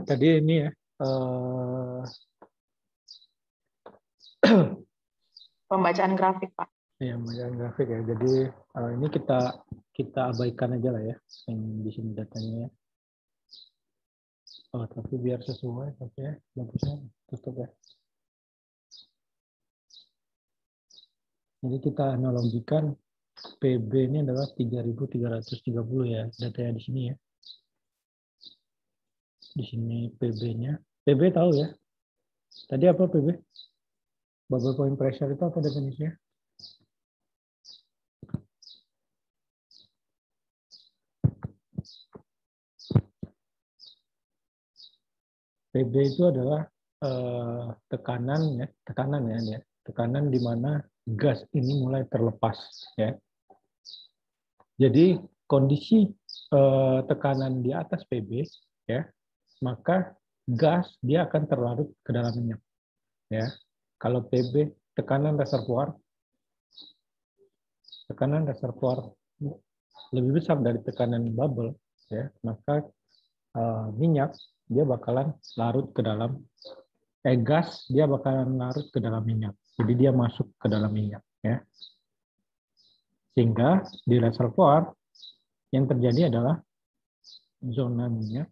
tadi ini ya. Pembacaan grafik, Pak. Ya, pembacaan grafik ya. Jadi ini kita abaikan aja lah ya, yang di sini datanya ya. Oh, tapi biar sesuai, tapi ya, bagusnya tutup ya. Jadi kita analogikan PB ini adalah 3.330 ya, datanya di sini ya. Di sini PB-nya. PB tahu ya? Tadi apa PB? Bubble point pressure itu apa definisinya? PB itu adalah tekanan ya, tekanan di mana gas ini mulai terlepas ya. Jadi kondisi tekanan di atas PB ya, maka gas dia akan terlarut ke dalam minyak ya. Kalau PB tekanan reservoir lebih besar dari tekanan bubble ya, maka minyak dia bakalan larut ke dalam gas dia bakalan larut ke dalam minyak. Jadi dia masuk ke dalam minyak ya. Sehingga di reservoir yang terjadi adalah zona minyak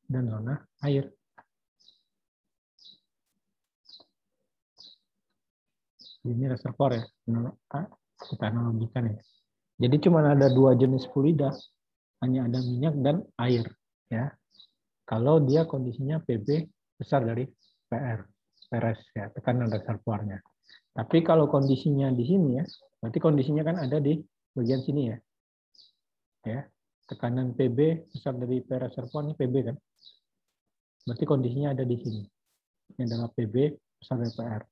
dan zona air. Ini reservoir ya, kita analogikan ya. Jadi cuma ada dua jenis fluida, hanya ada minyak dan air ya. Kalau dia kondisinya PB besar dari PRS ya, tekanan reservoirnya. Tapi kalau kondisinya di sini ya, berarti kondisinya kan ada di bagian sini ya. Ya, tekanan PB besar dari P reservoir ini PB kan. Berarti kondisinya ada di sini. Ini adalah PB besar dari PR.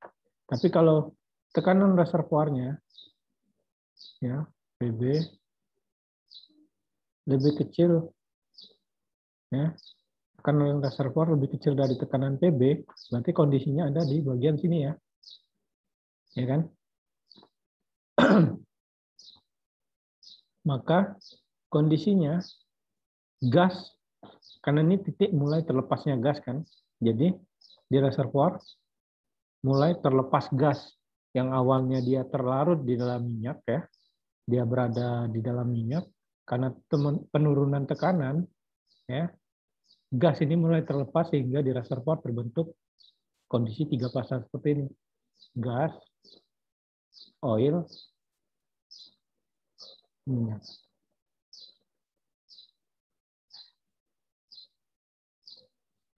Tapi kalau tekanan reservoirnya ya, PB lebih kecil ya. Tekanan reservoir lebih kecil dari tekanan PB, berarti kondisinya ada di bagian sini ya. Ya kan? Maka kondisinya gas, karena ini titik mulai terlepasnya gas kan. Jadi di reservoir mulai terlepas gas yang awalnya dia terlarut di dalam minyak ya. Dia berada di dalam minyak karena penurunan tekanan ya. Gas ini mulai terlepas sehingga di reservoir terbentuk kondisi tiga pasang seperti ini. Gas, oil, minyak.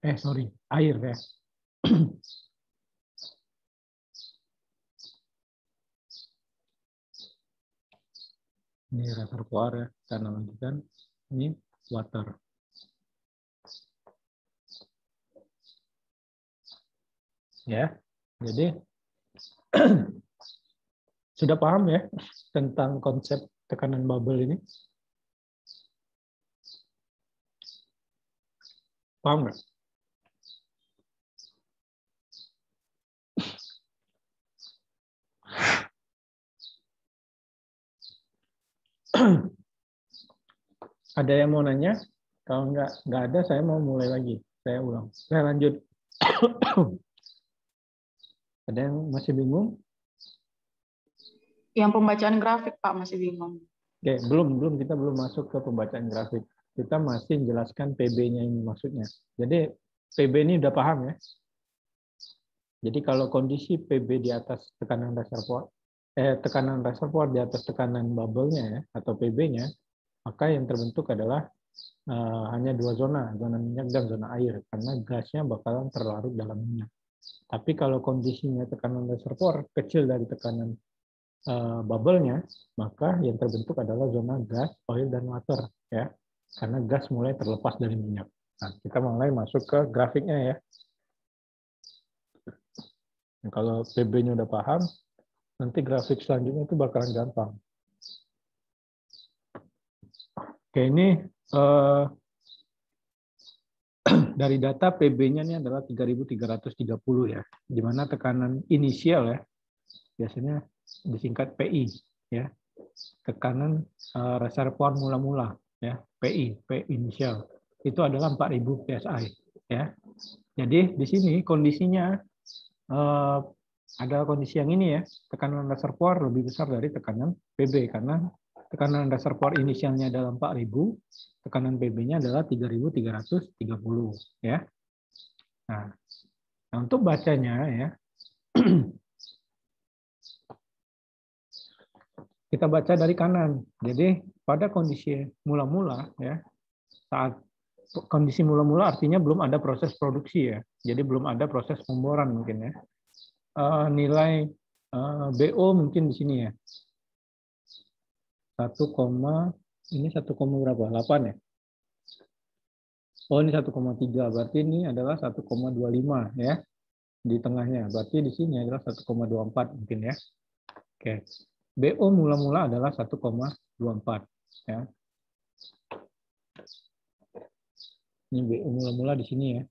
Air ya. Ini reservoir ya, kita analogikan. Ini water. Ya, jadi sudah paham ya tentang konsep tekanan bubble ini? Paham nggak? Ada yang mau nanya? Kalau nggak ada, saya mau mulai lagi. Saya ulang. Saya lanjut. Ada yang masih bingung? Yang pembacaan grafik, Pak, masih bingung. Oke, kita belum masuk ke pembacaan grafik. Kita masih menjelaskan PB-nya ini maksudnya. Jadi PB ini udah paham ya. Jadi kalau kondisi PB di atas tekanan reservoir di atas tekanan bubble-nya ya, atau PB-nya, maka yang terbentuk adalah hanya dua zona minyak dan zona air, karena gasnya bakalan terlarut dalam minyak. Tapi kalau kondisinya tekanan reservoir kecil dari tekanan bubble-nya, maka yang terbentuk adalah zona gas, oil, dan water ya, karena gas mulai terlepas dari minyak. Nah, kita mulai masuk ke grafiknya ya. Nah, kalau PB-nya udah paham, nanti grafik selanjutnya itu bakalan gampang. Oke, ini dari data PB-nya ini adalah 3.330 ya, di mana tekanan inisial ya, biasanya disingkat PI ya, tekanan reservoir mula-mula ya, P inisial itu adalah 4.000 psi ya. Jadi di sini kondisinya ada kondisi yang ini ya, tekanan reservoir lebih besar dari tekanan PB karena tekanan reservoir inisialnya adalah 4.000, tekanan PB-nya adalah 3.330 ya. Nah, untuk bacanya ya, kita baca dari kanan. Jadi pada kondisi mula-mula ya, saat kondisi mula-mula artinya belum ada proses produksi ya. Jadi belum ada proses pemboran mungkin ya. Nilai BO mungkin di sini ya. 1, ini 1, berapa? 8 ya? Oh, ini 1,3. Berarti ini adalah 1,25 ya. Di tengahnya. Berarti di sini adalah 1,24 mungkin ya. Oke. BO mula-mula adalah 1,24 ya. Ini BO mula-mula di sini ya.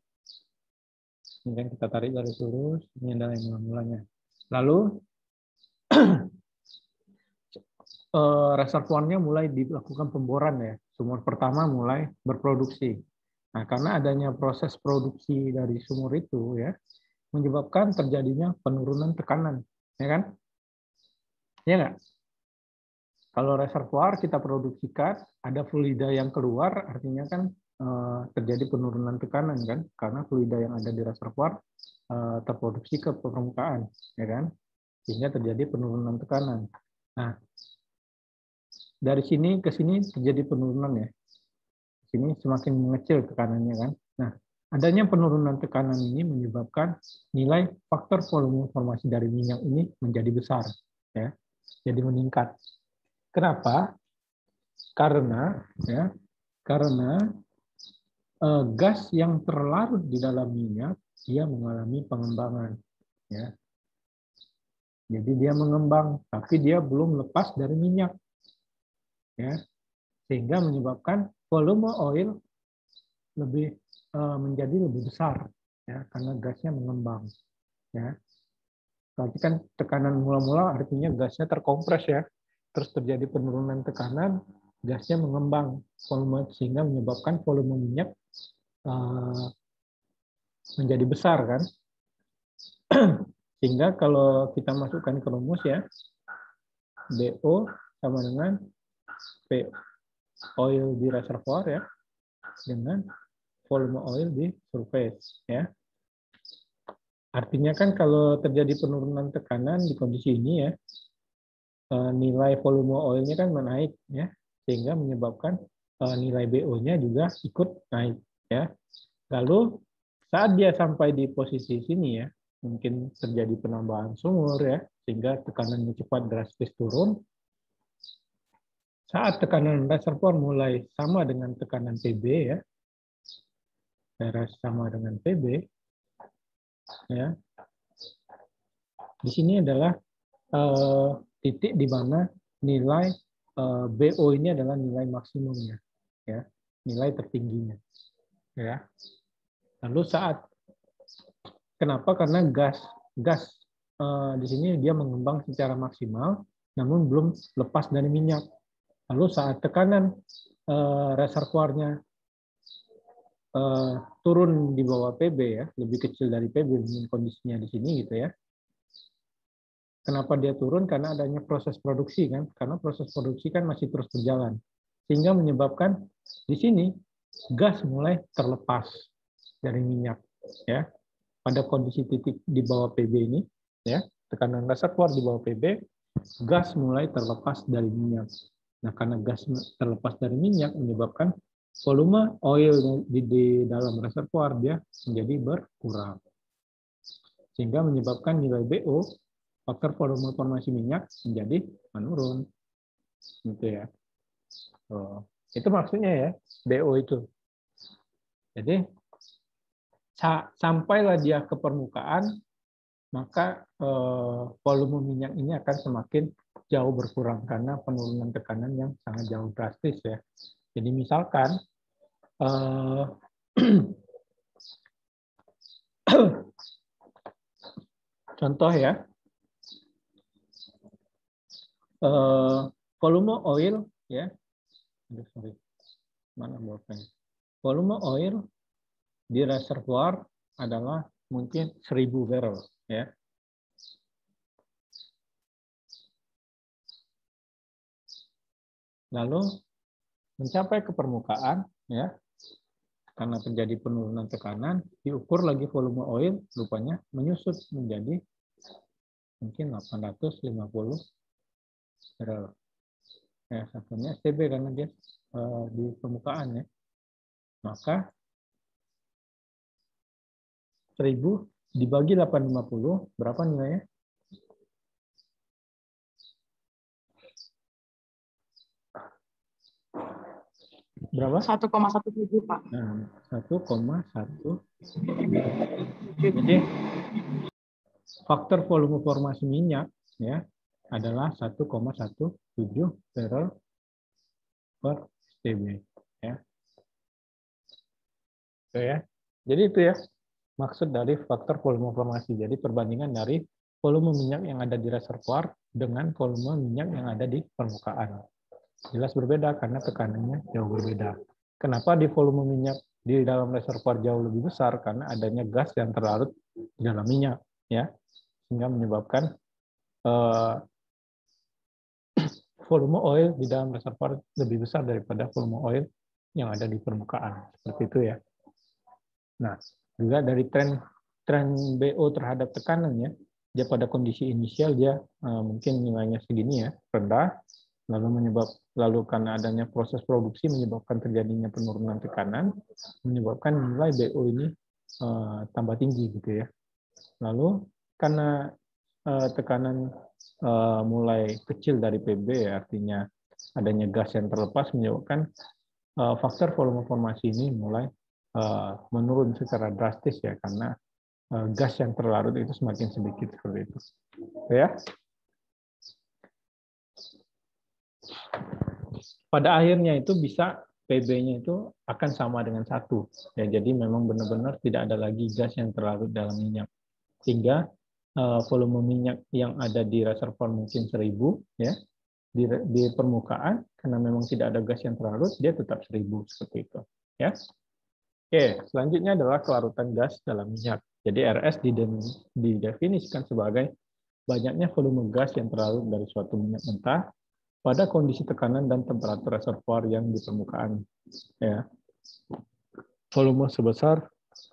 Ini kan kita tarik garis lurus, ini adalah yang mula-mulanya. Lalu reservoirnya mulai dilakukan pemboran ya. Sumur pertama mulai berproduksi. Nah, karena adanya proses produksi dari sumur itu ya, menyebabkan terjadinya penurunan tekanan, ya kan? Ya nggak? Kalau reservoir kita produksikan, ada fluida yang keluar, artinya kan terjadi penurunan tekanan kan, karena fluida yang ada di reservoir terproduksi ke permukaan, ya kan? Sehingga terjadi penurunan tekanan. Nah, dari sini ke sini terjadi penurunan ya. Sini semakin mengecil tekanannya kan. Nah, adanya penurunan tekanan ini menyebabkan nilai faktor volume formasi dari minyak ini menjadi besar, ya, jadi meningkat. Kenapa? Karena gas yang terlarut di dalam minyak dia mengalami pengembangan, ya. Jadi dia mengembang, tapi dia belum lepas dari minyak, ya, sehingga menyebabkan volume oil menjadi lebih besar, ya, karena gasnya mengembang, ya. Berarti kan tekanan mula-mula artinya gasnya terkompres ya, terus terjadi penurunan tekanan, gasnya mengembang, volume sehingga menyebabkan volume minyak menjadi besar kan. Sehingga kalau kita masukkan ke rumus ya, BO sama dengan P oil di reservoir ya, dengan volume oil di surface ya. Artinya kan kalau terjadi penurunan tekanan di kondisi ini ya, nilai volume oilnya kan menaik ya, sehingga menyebabkan nilai BO-nya juga ikut naik ya. Lalu saat dia sampai di posisi sini ya, mungkin terjadi penambahan sumur ya, sehingga tekanannya cepat drastis turun. Saat tekanan reservoir mulai sama dengan tekanan PB ya, sama dengan PB ya. Di sini adalah titik di mana nilai BO ini adalah nilai maksimumnya ya, nilai tertingginya ya. Lalu saat kenapa? Karena gas di sini dia mengembang secara maksimal namun belum lepas dari minyak. Lalu saat tekanan reservoirnya turun di bawah PB ya, lebih kecil dari PB kondisinya di sini gitu ya. Kenapa dia turun? Karena adanya proses produksi kan, karena proses produksi kan masih terus berjalan, sehingga menyebabkan di sini gas mulai terlepas dari minyak ya. Pada kondisi titik di bawah PB ini ya, tekanan reservoir di bawah PB, gas mulai terlepas dari minyak. Nah, karena gas terlepas dari minyak menyebabkan volume oil di dalam reservoir dia menjadi berkurang, sehingga menyebabkan nilai BO faktor volume formasi minyak menjadi menurun, gitu ya. Itu maksudnya ya BO itu. Jadi sampailah dia ke permukaan, maka volume minyak ini akan semakin jauh berkurang karena penurunan tekanan yang sangat jauh drastis ya. Jadi misalkan contoh ya, volume oil ya, mana bolpen? volume oil di reservoir adalah mungkin 1000 barrel, ya. Lalu mencapai ke permukaan, ya, karena terjadi penurunan tekanan, diukur lagi volume oil, rupanya menyusut menjadi mungkin 850 barrel. Ya, satunya STB karena dia di permukaan, ya. Maka 1000 dibagi 850, berapa nilainya? Berapa? 1,17 Pak. Nah, 1,1. Jadi faktor volume formasi minyak, ya, adalah 1,17 barrel per STB, ya. Oke, ya. Jadi itu ya maksud dari faktor volume formasi. Jadi perbandingan dari volume minyak yang ada di reservoir dengan volume minyak yang ada di permukaan. Jelas berbeda karena tekanannya jauh berbeda. Kenapa di volume minyak di dalam reservoir jauh lebih besar? Karena adanya gas yang terlarut di dalam minyak, ya, sehingga menyebabkan volume oil di dalam reservoir lebih besar daripada volume oil yang ada di permukaan. Seperti itu, ya. Nah, juga dari tren BO terhadap tekanannya, dia pada kondisi inisial dia mungkin nilainya segini, ya, rendah, lalu karena adanya proses produksi menyebabkan terjadinya penurunan tekanan, menyebabkan nilai BO ini tambah tinggi, gitu, ya. Lalu karena tekanan mulai kecil dari PB, ya, artinya adanya gas yang terlepas menyebabkan faktor volume formasi ini mulai menurun secara drastis, ya, karena gas yang terlarut itu semakin sedikit, seperti itu, ya. Pada akhirnya itu bisa PB-nya itu akan sama dengan 1, ya. Jadi memang benar-benar tidak ada lagi gas yang terlarut dalam minyak, sehingga volume minyak yang ada di reservoir mungkin 1000, ya, di permukaan karena memang tidak ada gas yang terlarut dia tetap 1000, seperti itu, ya. Oke, selanjutnya adalah kelarutan gas dalam minyak. Jadi RS didefinisikan sebagai banyaknya volume gas yang terlarut dari suatu minyak mentah pada kondisi tekanan dan temperatur reservoir yang di permukaan, ya. Volume sebesar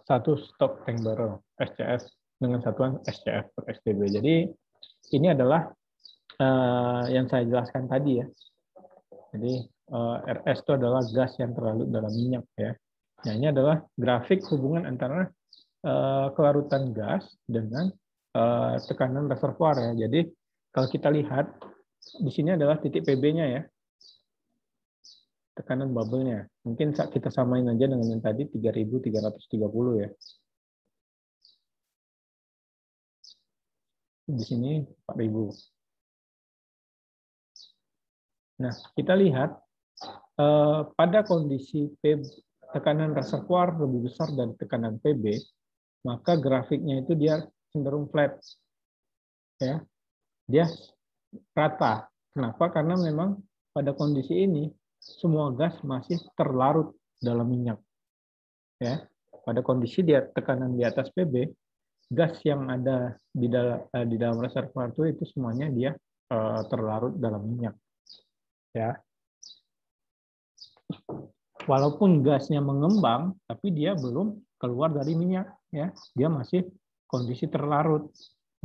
1 stok tank barrel SCF dengan satuan SCF per STB. Jadi ini adalah yang saya jelaskan tadi, ya. Jadi RS itu adalah gas yang terlarut dalam minyak, ya. Nah, ini adalah grafik hubungan antara kelarutan gas dengan tekanan reservoir, ya. Jadi kalau kita lihat di sini adalah titik PB-nya, ya, tekanan bubble-nya. Mungkin kita samain aja dengan yang tadi 3.330, ya. Di sini 4.000. Nah, kita lihat pada kondisi tekanan reservoir lebih besar dari tekanan PB, maka grafiknya itu dia cenderung flat, ya. Dia rata. Kenapa? Karena memang pada kondisi ini semua gas masih terlarut dalam minyak, ya. Pada kondisi dia tekanan di atas PB, gas yang ada di dalam reservoir itu semuanya dia terlarut dalam minyak, ya. Walaupun gasnya mengembang, tapi dia belum keluar dari minyak, ya. Dia masih kondisi terlarut.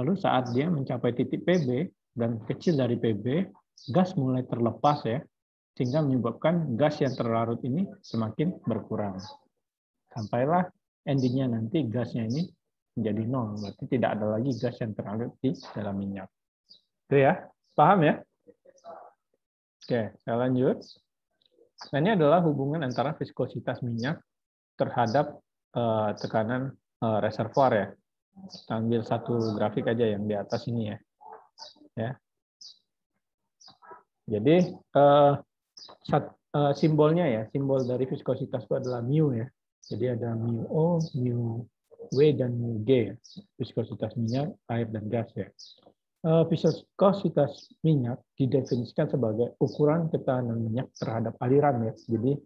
Lalu saat dia mencapai titik PB dan kecil dari PB, gas mulai terlepas, ya, sehingga menyebabkan gas yang terlarut ini semakin berkurang. Sampailah endingnya nanti gasnya ini menjadi 0, berarti tidak ada lagi gas yang terlarut di dalam minyak. Itu, ya, paham, ya? Oke, saya lanjut. Nah, ini adalah hubungan antara viskositas minyak terhadap tekanan reservoir, ya. Kita ambil satu grafik aja yang di atas ini, ya. Jadi simbolnya, ya, simbol dari viskositas itu adalah mu, ya. Jadi ada mu O, mu W, dan mu G, ya. Viskositas minyak, air, dan gas, ya. Viskositas minyak didefinisikan sebagai ukuran tekanan minyak terhadap aliran, ya. Jadi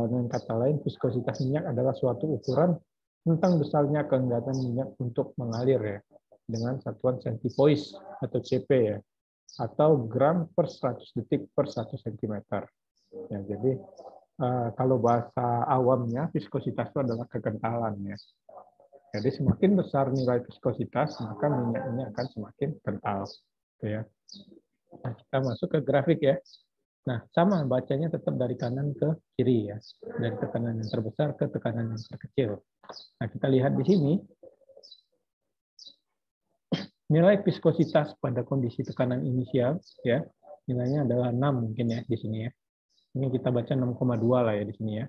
Dengan kata lain, viskositas minyak adalah suatu ukuran tentang besarnya keanggotaan minyak untuk mengalir ya, dengan satuan centipoise atau CP ya, atau gram per 100 detik per 1 cm. Ya, jadi kalau bahasa awamnya viskositas itu adalah kekentalan ya. Jadi semakin besar nilai viskositas, maka minyak ini akan semakin kental. Gitu ya. Nah, kita masuk ke grafik ya. Nah, sama bacanya tetap dari kanan ke kiri ya. Dari tekanan yang terbesar ke tekanan yang terkecil. Nah, kita lihat di sini nilai viskositas pada kondisi tekanan inisial ya. Nilainya adalah 6 mungkin ya di sini ya. Ini kita baca 6,2 lah ya di sini ya.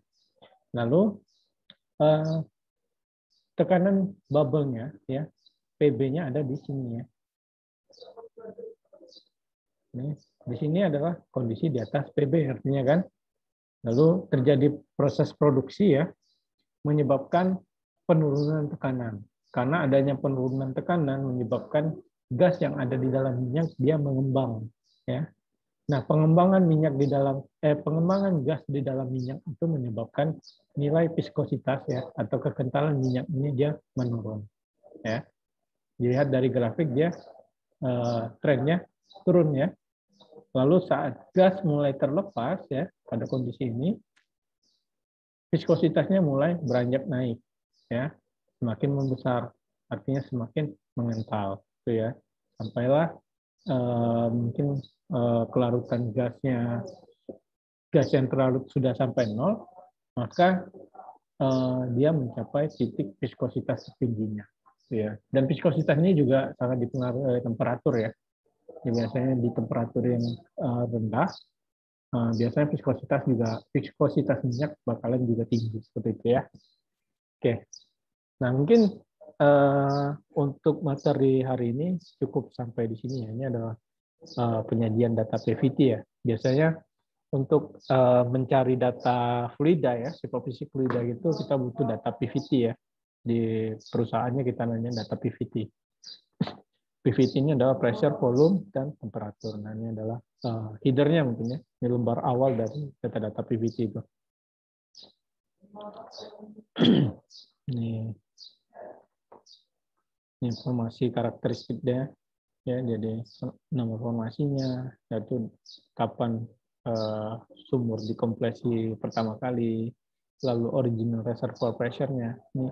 Lalu tekanan bubble-nya ya, PB-nya ada di sini ya. Ini, di sini adalah kondisi di atas PB artinya kan. Lalu terjadi proses produksi ya, menyebabkan penurunan tekanan. Karena adanya penurunan tekanan menyebabkan gas yang ada di dalam minyak dia mengembang ya. Nah, pengembangan gas di dalam minyak itu menyebabkan nilai viskositas ya atau kekentalan minyak ini dia menurun ya. Dilihat dari grafik dia trennya turun ya. Lalu saat gas mulai terlepas ya pada kondisi ini viskositasnya mulai beranjak naik ya, semakin membesar, artinya semakin mengental gitu ya. Sampailah mungkin kelarutan gas yang terlarut sudah sampai 0, maka dia mencapai titik viskositas tertingginya. Ya. Dan viskositas ini juga sangat dipengaruhi oleh temperatur ya. Biasanya di temperatur yang rendah, biasanya viskositas minyak bakalan juga tinggi seperti itu ya. Oke. Nah mungkin untuk materi hari ini cukup sampai di sini ya. Ini adalah penyajian data PVT ya. Biasanya untuk mencari data fluida ya, psikofisik fluida gitu kita butuh data PVT ya. Di perusahaannya kita nanya data PVT. PVT ini adalah pressure, volume, dan temperatur. Nah ini adalah header-nya mungkin ya. Ini lembar awal dari data-data PVT itu. Ini informasi karakteristiknya ya, jadi nama formasinya, yaitu kapan sumur dikompresi pertama kali, lalu original reservoir pressure-nya, ini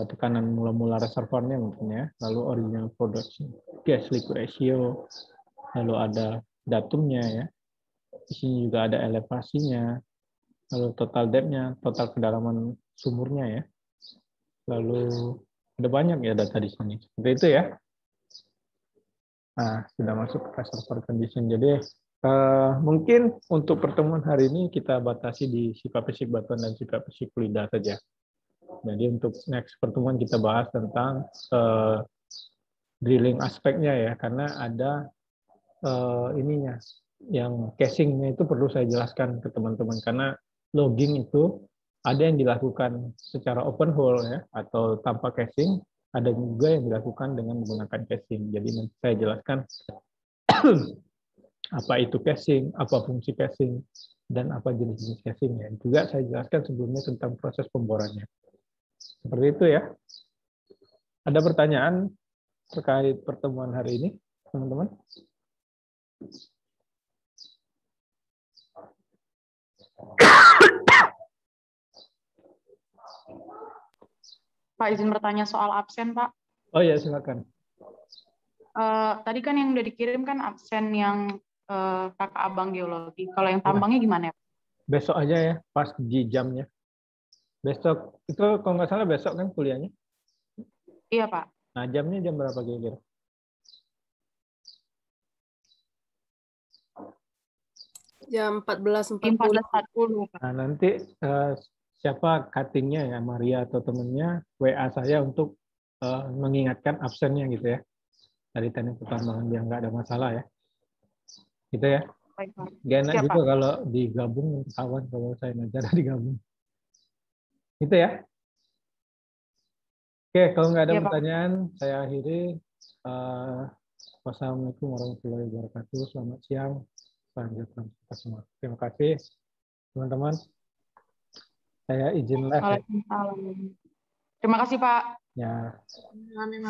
tekanan mula-mula reservoirnya mungkin ya, lalu original production gas liquid ratio, lalu ada datumnya ya, di sini juga ada elevasinya, lalu total depth-nya, total kedalaman sumurnya ya, lalu ada banyak ya data di sini, seperti itu ya. Nah, sudah masuk ke reservoir condition. Jadi mungkin untuk pertemuan hari ini kita batasi di sifat fisik batuan dan sifat fisik fluida saja. Jadi untuk next pertemuan kita bahas tentang drilling aspeknya ya, karena ada ininya, yang casingnya itu perlu saya jelaskan ke teman-teman karena logging itu ada yang dilakukan secara open hole ya atau tanpa casing, ada juga yang dilakukan dengan menggunakan casing. Jadi nanti saya jelaskan apa itu casing, apa fungsi casing, dan apa jenis-jenis casingnya. Juga saya jelaskan sebelumnya tentang proses pemborannya. Seperti itu ya. Ada pertanyaan terkait pertemuan hari ini, teman-teman? Pak, izin bertanya soal absen, Pak. Oh ya, silakan. Tadi kan yang udah dikirim kan absen yang kakak abang geologi. Kalau yang tambangnya gimana ya? Besok aja ya, pas di jamnya. Besok, itu kalau nggak salah besok kan kuliahnya? Iya, Pak. Nah, jamnya jam berapa kira-kira? Jam 14.40. 14.40, Pak. Nah, nanti siapa cuttingnya ya, Maria atau temennya, WA saya untuk mengingatkan absennya gitu ya. Dari teknik pertambangan biar nggak ada masalah ya. Gitu ya. Baik, Pak. Gak enak Siap, juga Pak. kalau digabung kawan kalau saya ngajar digabung. Gitu ya. Oke, kalau nggak ada Iya, Pak. pertanyaan, saya akhiri. Wassalamualaikum warahmatullahi wabarakatuh. Selamat siang. Salam sejahtera untuk kita semua. Terima kasih. teman-teman. Saya izin live. Waalaikumsalam. Terima kasih Pak. Ya. Amin.